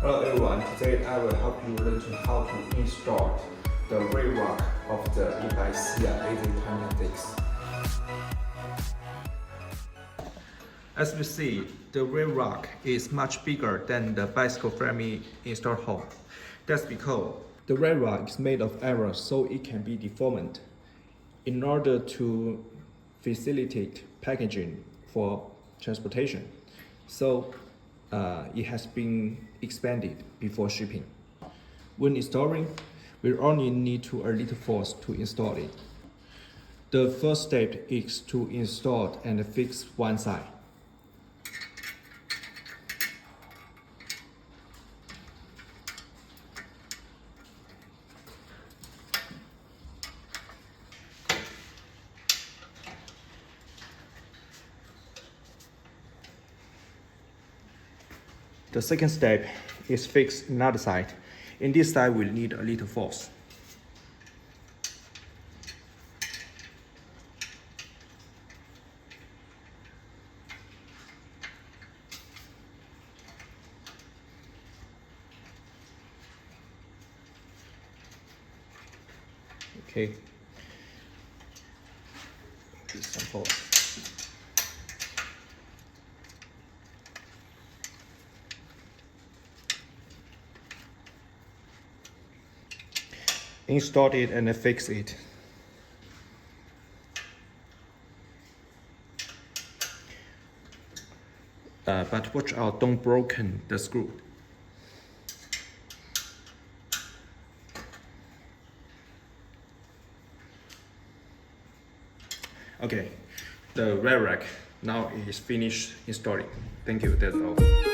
Hello everyone, today I will help you learn how to install the rail rack of the e-bike Sia AZ26. As we see, the rail rack is much bigger than the bicycle frame install hole. That's because the rail rack is made of iron, so it can be deformed. In order to facilitate packaging for transportation, so it has been expanded before shipping. When installing, we only need a little force to install it. The first step is to install and fix one side. The second step is fix another side. In this side, we'll need a little force. Okay. Some force. Install it and fix it. But watch out, don't broken the screw. Okay, the rail rack now is finished installing. Thank you, that's all.